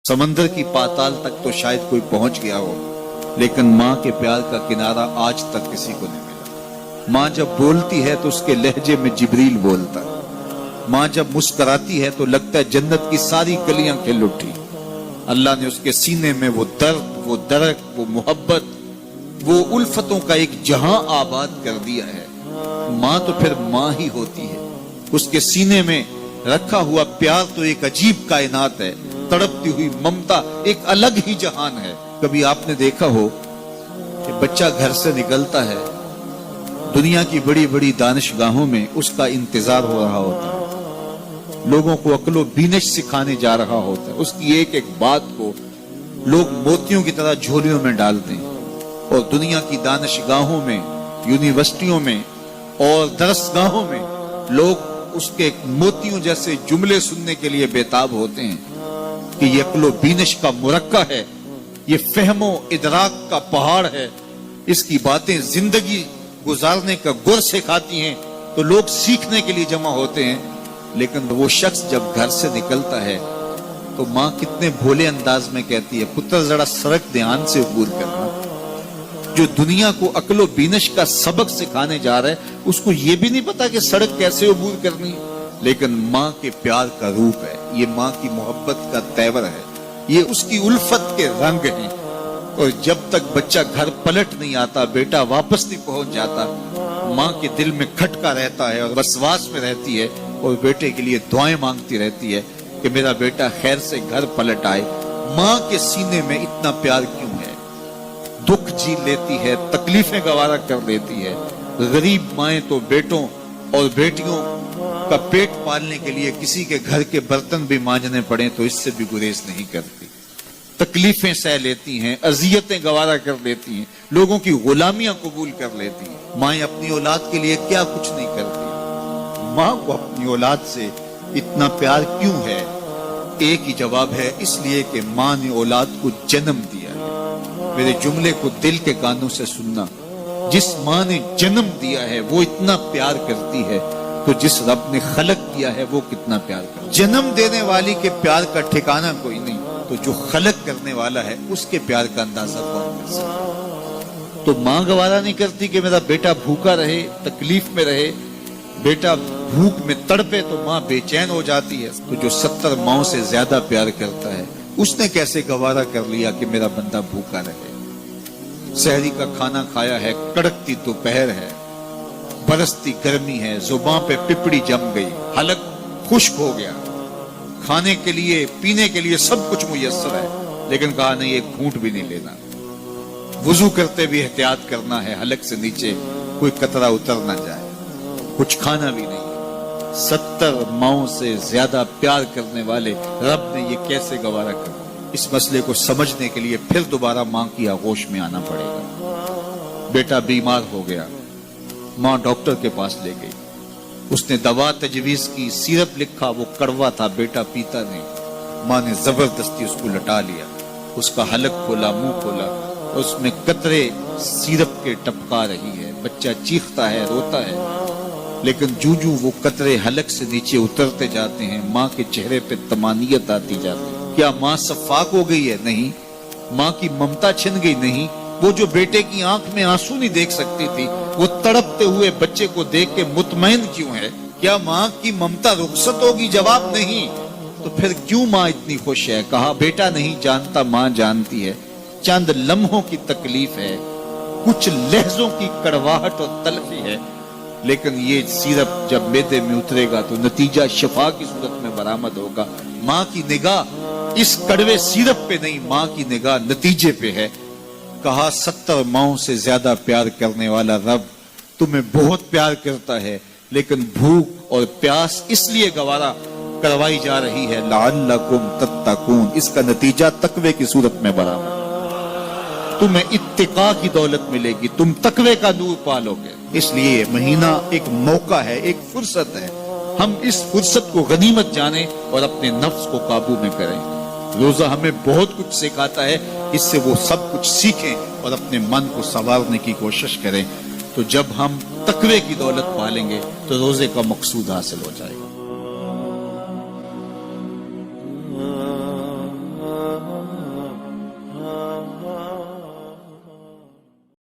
समंदर की पाताल तक तो शायद कोई पहुंच गया हो, लेकिन माँ के प्यार का किनारा आज तक किसी को नहीं मिला। माँ जब बोलती है तो उसके लहजे में जिब्रील बोलता है। माँ जब मुस्कुराती है तो लगता है जन्नत की सारी गलियां खिल उठी। अल्लाह ने उसके सीने में वो दर्द, वो दरक, वो मोहब्बत, वो उल्फतों का एक जहां आबाद कर दिया है। माँ तो फिर माँ ही होती है। उसके सीने में रखा हुआ प्यार तो एक अजीब कायनात है। तड़पती हुई ममता एक अलग ही जहान है। कभी आपने देखा हो कि बच्चा घर से निकलता है, दुनिया की बड़ी बड़ी दानिशगाहों में उसका इंतजार हो रहा होता है, लोगों को अक्लो बीनिश सिखाने जा रहा होता है। उसकी एक एक बात को लोग मोतियों की तरह झोलियों में डालते हैं और दुनिया की दानिशगाहों में, यूनिवर्सिटियों में और दरसगाहों में लोग उसके मोतियों जैसे जुमले सुनने के लिए बेताब होते हैं कि ये अक्लो बीनिश का मुरक्का है, ये फहमो इदराक का पहाड़ है, इसकी बातें जिंदगी गुजारने का गुर सिखाती हैं। तो लोग सीखने के लिए जमा होते हैं, लेकिन वो शख्स जब घर से निकलता है तो माँ कितने भोले अंदाज में कहती है, पुत्र जरा सड़क ध्यान से अबूर करना। जो दुनिया को अक्लो बीनिश का सबक सिखाने जा रहा है उसको ये भी नहीं पता कि सड़क कैसे अबूर करनी है। लेकिन माँ के प्यार का रूप है, ये माँ की मोहब्बत का तेवर है, ये उसकी उल्फत के रंग हैं। और जब तक बच्चा घर पलट नहीं आता, बेटा वापस नहीं पहुंच जाता, माँ के दिल में खटका रहता है और वसवास में रहती है और बेटे के लिए दुआएं मांगती रहती है कि मेरा बेटा खैर से घर पलट आए। माँ के सीने में इतना प्यार क्यों है? दुख झेल लेती है, तकलीफें गवारा कर लेती है। गरीब माएं तो बेटों और बेटियों का पेट पालने के लिए किसी के घर के बर्तन भी मांजने पड़े तो इससे भी गुरेज नहीं करती। तकलीफें सह लेती हैं, अजियतें गवारा कर लेती हैं, लोगों की गुलामियां कबूल कर लेती हैं। माएं अपनी औलाद के लिए क्या कुछ नहीं करती। माँ को अपनी औलाद से इतना प्यार क्यों है? एक ही जवाब है, इसलिए कि माँ ने औलाद को जन्म दिया है। मेरे जुमले को दिल के कानों से सुनना। जिस माँ ने जन्म दिया है वो इतना प्यार करती है, तो जिस रब ने खलक किया है वो कितना प्यार करता है। जन्म देने वाली के प्यार का ठिकाना कोई नहीं, तो जो खलक करने वाला है उसके प्यार का अंदाजा कौन कर सकता है? तो माँ गवारा नहीं करती कि मेरा बेटा भूखा रहे, तकलीफ में रहे, बेटा भूख में तड़पे, तो माँ बेचैन हो जाती है। तो जो 70 माओं से ज्यादा प्यार करता है उसने कैसे गवारा कर लिया कि मेरा बंदा भूखा रहे? सहरी का खाना खाया है, कड़कती दोपहर है, बरसती गर्मी है, जुबान पे पिपड़ी जम गई, हलक खुश्क हो गया, खाने के लिए पीने के लिए सब कुछ मुयस्सर है, लेकिन कहा नहीं एक घूंट भी नहीं लेना। वुजू करते भी एहतियात करना है, हलक से नीचे कोई कतरा उतर ना जाए, कुछ खाना भी नहीं। 70 माओं से ज्यादा प्यार करने वाले रब ने ये कैसे गवारा कर? इस मसले को समझने के लिए फिर दोबारा माँ की आगोश में आना पड़ेगा। बेटा बीमार हो गया, माँ डॉक्टर के पास ले गई, उसने दवा तजवीज की, सिरप लिखा, वो कड़वा था, बेटा पीता नहीं। माँ ने जबरदस्ती उसको लटा लिया, उसका हलक खोला, मुंह खोला, उसमें कतरे सिरप के टपका रही है। बच्चा चीखता है, रोता है, लेकिन जूजू वो कतरे हलक से नीचे उतरते जाते हैं, माँ के चेहरे पे तमानियत आती जाती है। क्या माँ सफाक हो गई है? नहीं। माँ की ममता छिन गई? नहीं। वो जो बेटे की आंख में आंसू नहीं देख सकती थी, वो तड़पते हुए बच्चे को देख के मुतमईन क्यों है? क्या माँ की ममता रुखसत होगी? जवाब नहीं। तो फिर क्यों माँ इतनी खुश है? कहा बेटा नहीं जानता, माँ जानती है। चंद लम्हों की तकलीफ है, कुछ लहजों की कड़वाहट और तलखी है, लेकिन ये सिरप जब मैदे में उतरेगा तो नतीजा शिफा की सूरत में बरामद होगा। माँ की निगाह इस कड़वे सिरप पे नहीं, माँ की निगाह नतीजे पे है। कहा 70 माओं से ज्यादा प्यार करने वाला रब तुम्हें बहुत प्यार करता है, लेकिन भूख और प्यास इसलिए गवारा करवाई जा रही है, लअल्लकुम तत्तकून, इसका नतीजा तकवे की सूरत में बराबर। तुम्हें इत्तिका की दौलत मिलेगी, तुम तकवे का नूर पालोगे। इसलिए महीना एक मौका है, एक फुर्सत है। हम इस फुर्सत को गनीमत जाने और अपने नफ्स को काबू में करें। रोजा हमें बहुत कुछ सिखाता है, इससे वो सब कुछ सीखें और अपने मन को संवारने की कोशिश करें। तो जब हम तकवे की दौलत पालेंगे तो रोजे का मकसूद हासिल हो जाएगा।